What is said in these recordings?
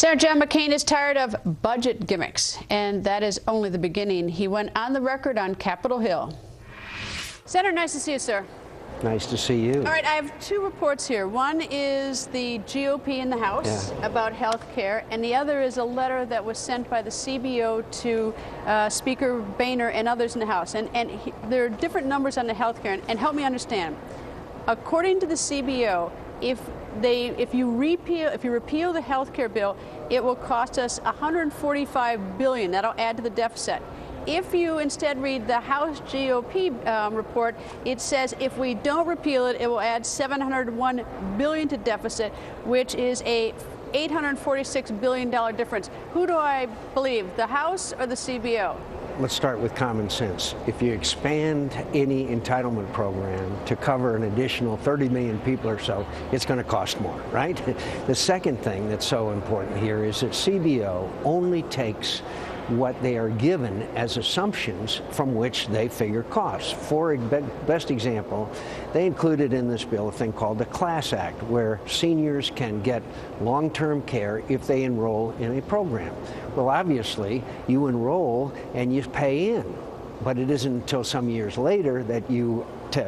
Senator John McCAIN is tired of budget gimmicks, and that is only the beginning. He went on the record on Capitol Hill. Senator, nice to see you, sir. Nice to see you. All right, I have two reports here. One is the GOP in the House about health care, and the other is a letter that was sent by the CBO to Speaker Boehner and others in the House. And there are different numbers on the health care, and help me understand. According to the CBO, if you repeal the health care bill, it will cost us $145 billion. That'll add to the deficit. If you instead read the House GOP report, it says if we don't repeal it, it will add $701 billion to deficit, which is a $846 billion difference. Who do I believe, the House or the CBO? Let's start with common sense. If you expand any entitlement program to cover an additional 30 million people or so, it's going to cost more, right? The second thing that's so important here is that CBO only takes what they are given as assumptions from which they figure costs. For best example, they included in this bill a thing called the Class Act, where seniors can get long-term care if they enroll in a program. Well, obviously, you enroll and you pay in, but it isn't until some years later that you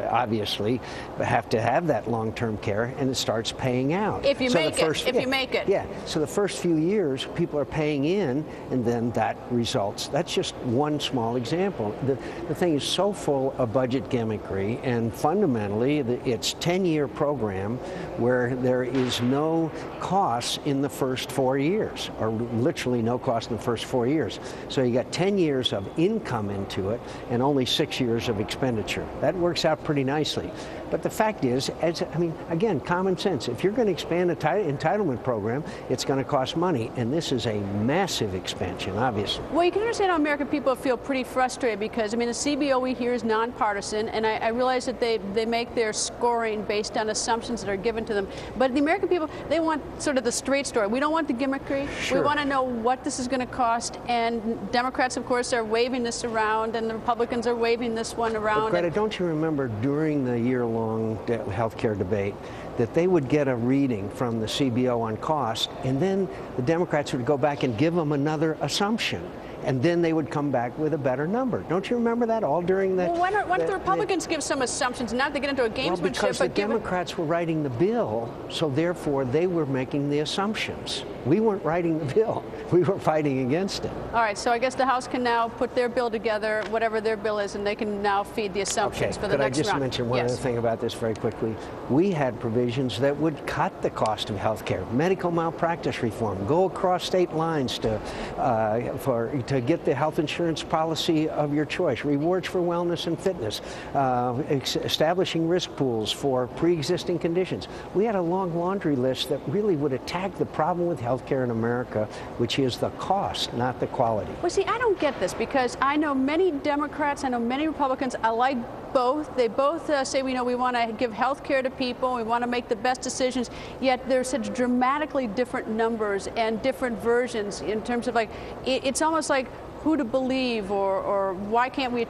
obviously have to have that long-term care, and it starts paying out. If you make it. Yeah, so the first few years, people are paying in, and then that results. That's just one small example. The thing is so full of budget gimmickry, and fundamentally, it's a 10-year program where there is no cost in the first 4 years, or literally no cost in the first 4 years. So you got 10 years of income into it, and only 6 years of expenditure. That works out pretty nicely. But the fact is, again, common sense. If you're going to expand an entitlement program, it's going to cost money, and this is a massive expansion, obviously. Well, you can understand how American people feel pretty frustrated because, the CBO we hear is nonpartisan, and I realize that they make their scoring based on assumptions that are given to them. But the American people, they want sort of the straight story. We don't want the gimmickry. Sure. We want to know what this is going to cost, and Democrats, of course, are waving this around, and the Republicans are waving this one around. But Greta, don't you remember during the year-long health care debate that they would get a reading from the CBO on cost, and then the Democrats would go back and give them another assumption, and then they would come back with a better number. Don't you remember that all during the... Well, why don't the Republicans give some assumptions, not to get into a gamesmanship, well, because the Democrats were writing the bill, so therefore they were making the assumptions. We weren't writing the bill. We were fighting against it. All right, so I guess the House can now put their bill together, whatever their bill is, and they can now feed the assumptions for the next round. Could I just mention one other thing about this very quickly? We had provisions that would cut the cost of health care. Medical malpractice reform, go across state lines to get the health insurance policy of your choice, rewards for wellness and fitness, establishing risk pools for pre-existing conditions. We had a long laundry list that really would attack the problem with health care in America, which is the cost, not the quality. Well, see, I don't get this because I know many Democrats, I know many Republicans, I like both. They both say, we want to give health care to people, we want to make the best decisions, yet there's such dramatically different numbers and different versions in terms of it's almost like who to believe or why can't we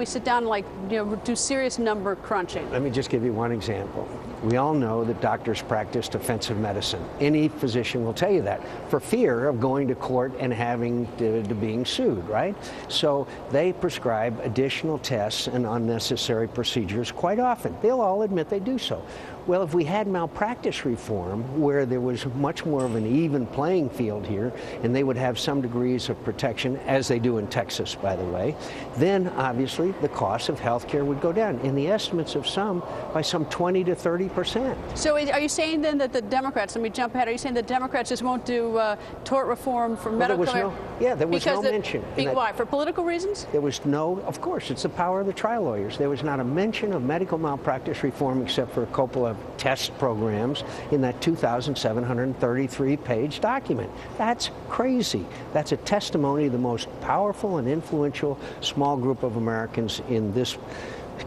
sit down and do serious number crunching. Let me just give you one example. We all know that doctors practice defensive medicine. Any physician will tell you that for fear of going to court and having to being sued, right? So they prescribe additional tests and unnecessary procedures quite often. They'll all admit they do so. Well, if we had malpractice reform where there was much more of an even playing field here, and they would have some degrees of protection, as they do in Texas, by the way, then obviously the cost of health care would go down. In the estimates of some, by some 20 to 30%. So are you saying then that the Democrats, let me jump ahead, are you saying the Democrats just won't do tort reform for medical care? There was no mention. Why? For political reasons? There was no, of course, it's the power of the trial lawyers. There was not a mention of medical malpractice reform except for a couple of test programs in that 2,733-page document. That's crazy. That's a testimony of the most powerful and influential small group of Americans in this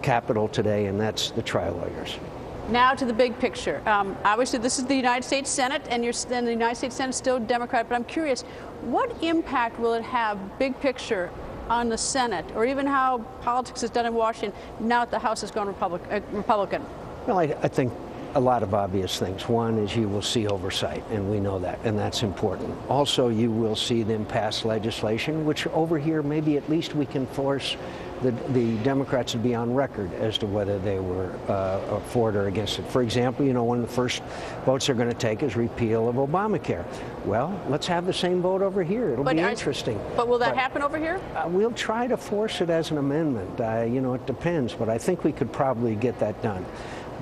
Capitol today, and that's the trial lawyers. Now to the big picture. Obviously, this is the United States Senate, and the United States Senate is still Democrat, but I'm curious, what impact will it have, big picture, on the Senate, or even how politics is done in Washington now that the House has gone Republican? Well, I think a lot of obvious things. One is you will see oversight, and we know that, and that's important. Also, you will see them pass legislation, which over here maybe at least we can force the Democrats to be on record as to whether they were for it or against it. For example, you know, one of the first votes they're going to take is repeal of Obamacare. Well, let's have the same vote over here. It'll be interesting. But will that happen over here? We'll try to force it as an amendment. You know, it depends, but I think we could probably get that done.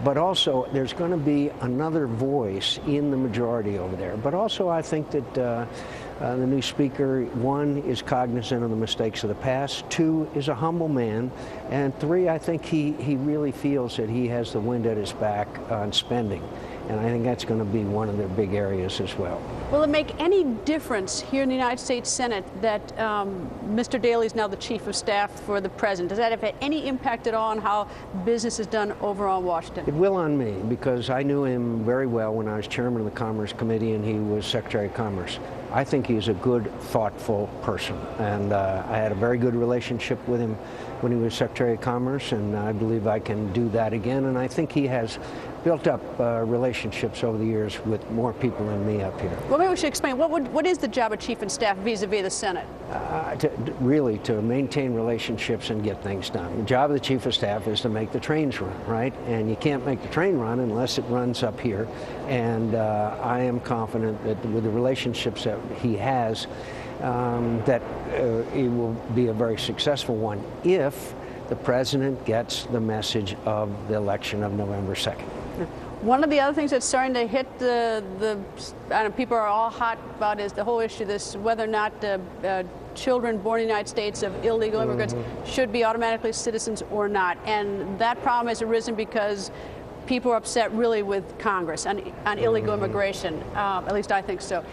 But also, there's going to be another voice in the majority over there. But also, I think that the new speaker, one, is cognizant of the mistakes of the past, two, is a humble man, and three, I think he really feels that he has the wind at his back on spending. And I think that's going to be one of their big areas as well. Will it make any difference here in the United States Senate that Mr. Daley is now the chief of staff for the president? Does that have any impact at all on how business is done over on Washington? It will on me, because I knew him very well when I was chairman of the Commerce Committee and he was Secretary of Commerce. I think he's a good, thoughtful person, and I had a very good relationship with him when he was Secretary of Commerce, and I believe I can do that again. And I think he has built up relationships over the years with more people than me up here. Well, maybe we should explain, what is the job of chief of staff vis-a-vis the Senate? Really to maintain relationships and get things done. The job of the chief of staff is to make the trains run, right? And you can't make the train run unless it runs up here. And I am confident that with the relationships that he has, that it will be a very successful one if the president gets the message of the election of November 2nd. One of the other things that's starting to hit I don't know, people are all hot about is the whole issue, this whether or not children born in the United States of illegal immigrants should be automatically citizens or not. And that problem has arisen because people are upset really with Congress on illegal immigration. At least I think so.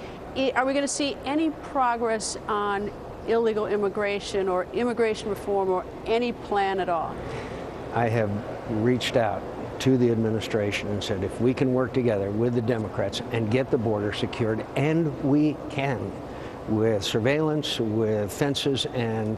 Are we going to see any progress on illegal immigration or immigration reform or any plan at all? I have reached out to the administration and said, if we can work together with the Democrats and get the border secured, and we can, with surveillance, with fences, and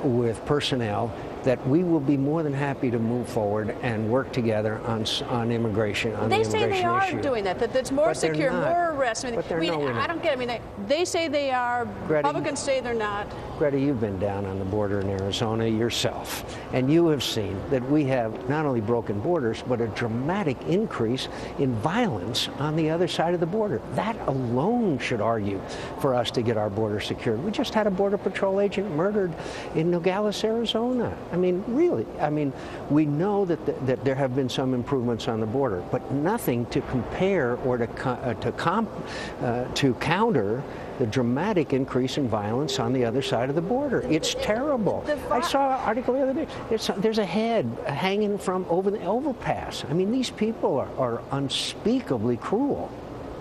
with personnel, that we will be more than happy to move forward and work together on immigration, on the immigration issue. They say they are doing that it's more secure, more arrests. I don't get it. They say they are, Greta, Republicans say they're not. Greta, you've been down on the border in Arizona yourself, and you have seen that we have not only broken borders, but a dramatic increase in violence on the other side of the border. That alone should argue for us to get our border secured. We just had a Border Patrol agent murdered in Nogales, Arizona. I mean, really, we know that there have been some improvements on the border, but nothing to compare or to counter the dramatic increase in violence on the other side of the border. It's terrible. I saw an article the other day. There's a head hanging from over the overpass. I mean, these people are unspeakably cruel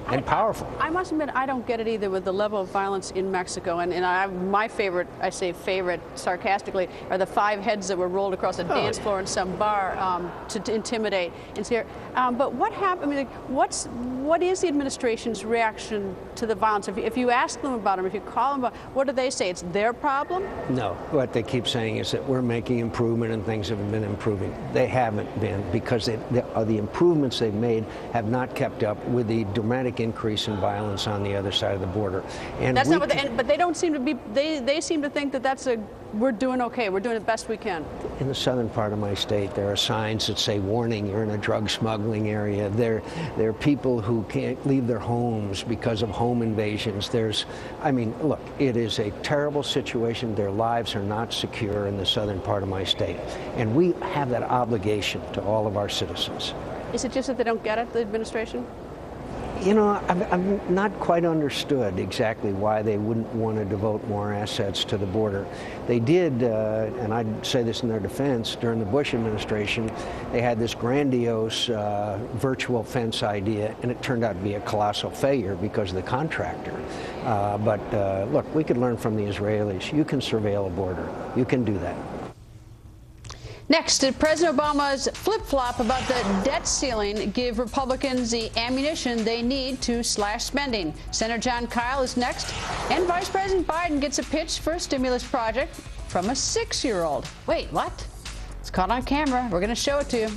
and powerful. I must admit, I don't get it either with the level of violence in Mexico. And my favorite, I say favorite sarcastically, are the 5 heads that were rolled across a dance floor in some bar to intimidate and scare. But what happened? I mean, what is the administration's reaction to the violence? If you ask them about them, if you call them about, what do they say? It's their problem? No. What they keep saying is that we're making improvement and things have been improving. They haven't been, because the improvements they've made have not kept up with the dramatic increase in violence on the other side of the border. And that's not what but they don't seem to be, they seem to think that we're doing okay, we're doing the best we can. In the southern part of my state, there are signs that say, warning, you're in a drug smuggling area. There are people who can't leave their homes because of home invasions. Look, it is a terrible situation. Their lives are not secure in the southern part of my state. And we have that obligation to all of our citizens. Is it just that they don't get it, the administration? You know, I've not quite understood exactly why they wouldn't want to devote more assets to the border. They did, and I'd say this in their defense, during the Bush administration, they had this grandiose virtual fence idea, and it turned out to be a colossal failure because of the contractor. But look, we could learn from the Israelis. You can surveil a border. You can do that. Next, did President Obama's flip-flop about the debt ceiling give Republicans the ammunition they need to slash spending? Senator John Kyle is next, and Vice President Biden gets a pitch for a stimulus project from a 6-year-old. Wait, what? It's caught on camera. We're going to show it to you.